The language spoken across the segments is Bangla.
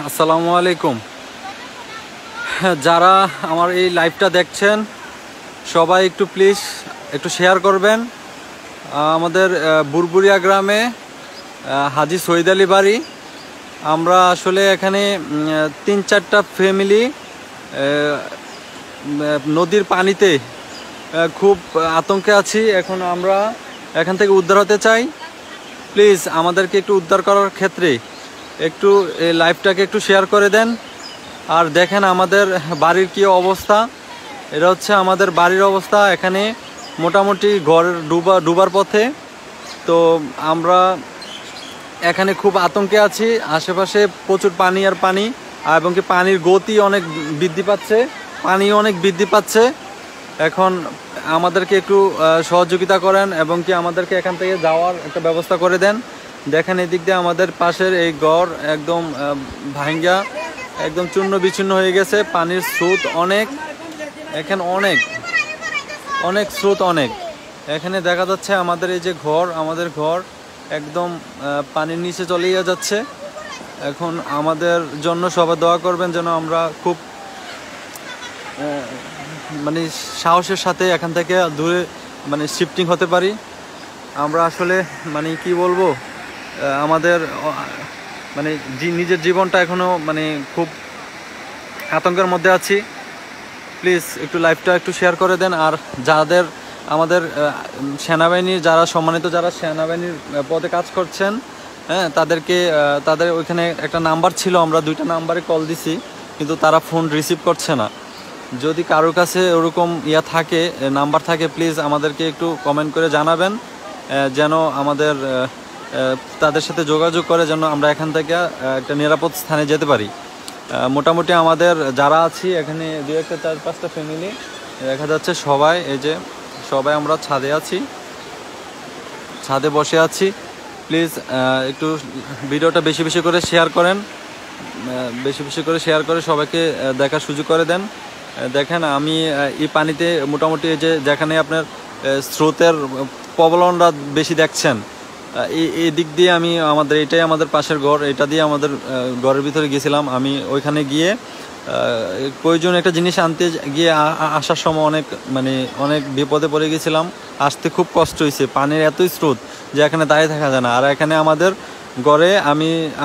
আসসালামু আলাইকুম। যারা আমার এই লাইভটা দেখছেন সবাই একটু প্লিজ একটু শেয়ার করবেন। আমাদের বুরবুরিয়া গ্রামে হাজী সৈয়দ আলী বাড়ি। আমরা আসলে এখানে ৩-৪টা ফ্যামিলি নদীর পানিতে খুব আতঙ্কে আছি। এখন আমরা এখান থেকে উদ্ধার হতে চাই। প্লিজ আমাদেরকে একটু উদ্ধার করার ক্ষেত্রে একটু এই লাইভটাকে একটু শেয়ার করে দেন। আর দেখেন আমাদের বাড়ির কি অবস্থা। এটা হচ্ছে আমাদের বাড়ির অবস্থা। এখানে মোটামুটি ঘর ডুবার পথে। তো আমরা এখানে খুব আতঙ্কে আছি। আশেপাশে প্রচুর পানি আর পানি, এবং কি পানির গতি অনেক বৃদ্ধি পাচ্ছে, পানি অনেক বৃদ্ধি পাচ্ছে। এখন আমাদেরকে একটু সহযোগিতা করেন এবং কি আমাদেরকে এখান থেকে যাওয়ার একটা ব্যবস্থা করে দেন। দেখেন এদিক দিয়ে আমাদের পাশের এই ঘর একদম ভাঙ্গা একদম চূর্ণ বিচ্ছিন্ন হয়ে গেছে। পানির স্রোত অনেক, এখানে অনেক স্রোত অনেক। এখানে দেখা যাচ্ছে আমাদের এই যে ঘর, আমাদের ঘর একদম পানির নিচে চলে যাচ্ছে। এখন আমাদের জন্য সবাই দোয়া করবেন যেন আমরা খুব মানে সাহসের সাথে এখান থেকে দূরে মানে শিফটিং হতে পারি। আমরা আসলে মানে কি বলবো, আমাদের মানে নিজের জীবনটা এখনো মানে খুব আতঙ্কের মধ্যে আছি। প্লিজ একটু লাইভটা একটু শেয়ার করে দেন। আর যাদের আমাদের সেনাবাহিনীর যারা সম্মানিত, যারা সেনাবাহিনীর পদে কাজ করছেন, হ্যাঁ, তাদের ওইখানে একটা নাম্বার ছিল, আমরা 2টা নাম্বারে কল দিছি, কিন্তু তারা ফোন রিসিভ করছে না। যদি কারোর কাছে ওরকম থাকে, নাম্বার থাকে, প্লিজ আমাদেরকে একটু কমেন্ট করে জানাবেন, যেন আমাদের তাদের সাথে যোগাযোগ করে যেন আমরা এখান থেকে একটা নিরাপদ স্থানে যেতে পারি। মোটামুটি আমাদের যারা আছি এখানে 2-4-5টা ফ্যামিলি দেখা যাচ্ছে। সবাই এই যে সবাই আমরা ছাদে আছি, ছাদে বসে আছি। প্লিজ একটু ভিডিওটা বেশি বেশি করে শেয়ার করেন, বেশি বেশি করে শেয়ার করে সবাইকে দেখার সুযোগ করে দেন। দেখেন আমি এই পানিতে মোটামুটি এই যে যেখানে আপনার স্রোতের প্রবলনটা বেশি দেখছেন, এই দিক দিয়ে আমি এটাই আমাদের পাশের ঘর, এটা দিয়ে আমাদের ঘরের ভিতরে গেছিলাম। আমি ওইখানে গিয়ে প্রয়োজন একটা জিনিস আনতে গিয়ে আসার সময় অনেক বিপদে পড়ে গেছিলাম। আসতে খুব কষ্ট হয়েছে, পানির এতই স্রোত যে এখানে দাঁড়িয়ে থাকা যায় না। আর এখানে আমাদের ঘরে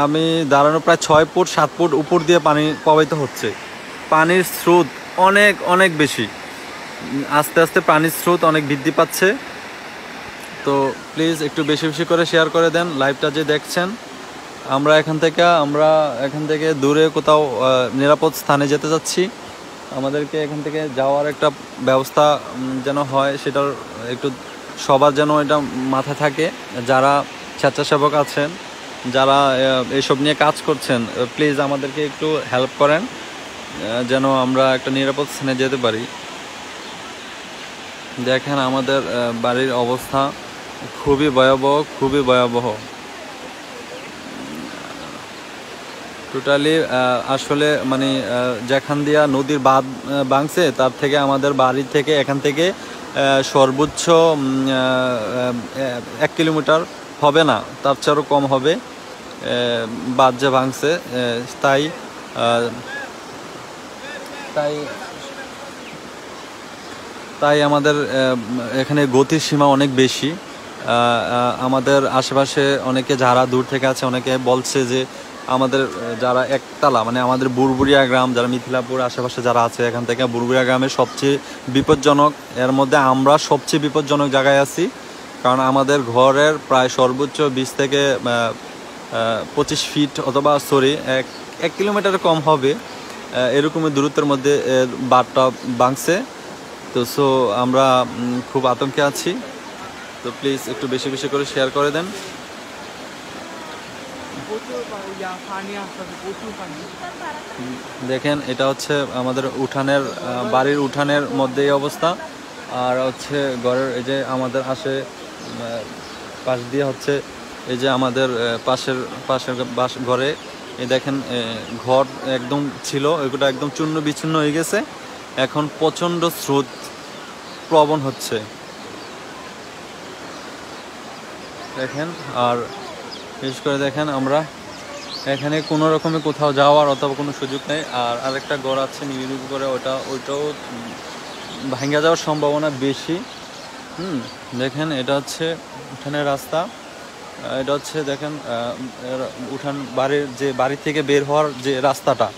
আমি দাঁড়ানো প্রায় 6 ফুট 7 ফুট উপর দিয়ে পানি প্রবাহিত হচ্ছে। পানির স্রোত অনেক অনেক বেশি, আস্তে আস্তে পানির স্রোত অনেক বৃদ্ধি পাচ্ছে। তো প্লিজ একটু বেশি বেশি করে শেয়ার করে দেন লাইভটা যে দেখছেন। আমরা এখান থেকে দূরে কোথাও নিরাপদ স্থানে যেতে যাচ্ছি। আমাদেরকে এখান থেকে যাওয়ার একটা ব্যবস্থা যেন হয়, সেটার একটু সবার যেন এটা মাথায় থাকে। যারা স্বেচ্ছাসেবক আছেন, যারা এইসব নিয়ে কাজ করছেন, প্লিজ আমাদেরকে একটু হেল্প করেন যেন আমরা একটা নিরাপদ স্থানে যেতে পারি। দেখেন আমাদের বাড়ির অবস্থা খুবই ভয়াবহ, খুবই ভয়াবহ। টোটালি আসলে মানে যেখান দিয়া নদীর বাঁধ ভাঙছে তার থেকে আমাদের বাড়ি থেকে এখান থেকে সর্বোচ্চ 1 কিলোমিটার হবে না, তার চেয়েও কম হবে বাঁধ যে ভাঙছে। তাই তাই তাই আমাদের এখানে গতির সীমা অনেক বেশি। আমাদের আশেপাশে অনেকে যারা দূর থেকে আছে, অনেকে বলছে যে আমাদের যারা একতলা মানে আমাদের বুরবুরিয়া গ্রাম, যারা মিথিলাপুর আশেপাশে যারা আছে, এখান থেকে বুরবুরিয়া গ্রামের সবচেয়ে বিপজ্জনক, এর মধ্যে আমরা সবচেয়ে বিপজ্জনক জায়গায় আছি। কারণ আমাদের ঘরের প্রায় সর্বোচ্চ 20 থেকে 25 ফিট অথবা 1 কিলোমিটার কম হবে এরকমই দূরত্বের মধ্যে বাঁধটা ভাঙছে। তো আমরা খুব আতঙ্কে আছি। তো প্লিজ একটু বেশি বেশি করে শেয়ার করে দেন। দেখেন এটা হচ্ছে আমাদের বাড়ির উঠানের মধ্যে এই অবস্থা। আর হচ্ছে ঘরের এই যে আমাদের পাশ দিয়ে হচ্ছে এই যে আমাদের পাশের ঘরে এই দেখেন ঘর একদম ছিল, এগুলো একদম চূর্ণ বিচ্ছিন্ন হয়ে গেছে। এখন প্রচণ্ড স্রোত প্রবণ হচ্ছে দেখেন। আর বিশেষ করে দেখেন আমরা এখানে কোনো রকমে কোথাও যাওয়ার অথবা কোনো সুযোগ নেই। আর আরেকটা ঘর আছে নিবিড় করে, ওইটাও ভাঙা যাওয়ার সম্ভাবনা বেশি। দেখেন এটা হচ্ছে উঠানের রাস্তা, এটা হচ্ছে দেখেন উঠান বাড়ি থেকে বের হওয়ার যে রাস্তাটা,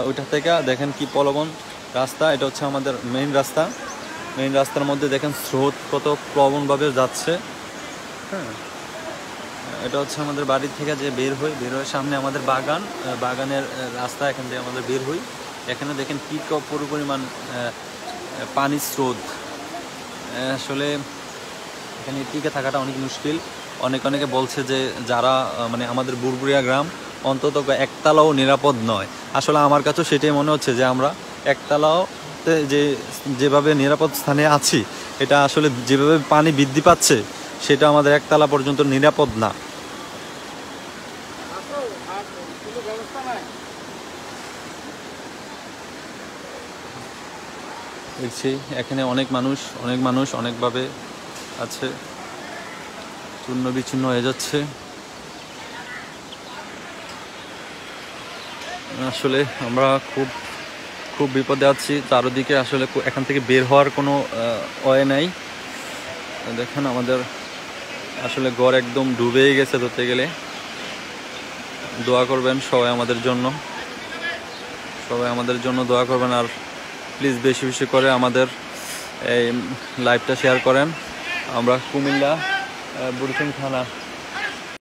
ওইটা থেকে দেখেন কি প্রলোভন রাস্তা। এটা হচ্ছে আমাদের মেইন রাস্তার মধ্যে দেখেন স্রোত কত প্রবণভাবে যাচ্ছে। এটা হচ্ছে আমাদের বাড়ি থেকে যে বের হয়ে সামনে আমাদের বাগানের রাস্তা, এখান থেকে আমাদের বের হই। এখানে দেখেন কি পরিমাণ পানির স্রোত। আসলে এখানে টিকে থাকাটা অনেক মুশকিল। অনেকে বলছে যে যারা মানে আমাদের বুরবুরিয়া গ্রাম অন্তত একতলাও নিরাপদ নয়। আসলে আমার কাছেও সেটাই মনে হচ্ছে যে আমরা একতলাওতে যেভাবে নিরাপদ স্থানে আছি, এটা আসলে যেভাবে পানি বৃদ্ধি পাচ্ছে সেটা আমাদের একতলা পর্যন্ত নিরাপদ না। দেখছি এখানে অনেক মানুষ অনেকভাবে আছে, চূর্ণ বিচূর্ণ হয়ে যাচ্ছে। আসলে আমরা খুব বিপদে আছি। চারদিকে আসলে এখান থেকে বের হওয়ার কোনো ওয়ে নাই। দেখেন আমাদের আসলে ঘর একদম ডুবেই গেছে ধরতে গেলে। দোয়া করবেন সবাই আমাদের জন্য দোয়া করবেন। আর প্লিজ বেশি করে আমাদের এই লাইভটা শেয়ার করেন। আমরা কুমিল্লা বুড়িচং থানা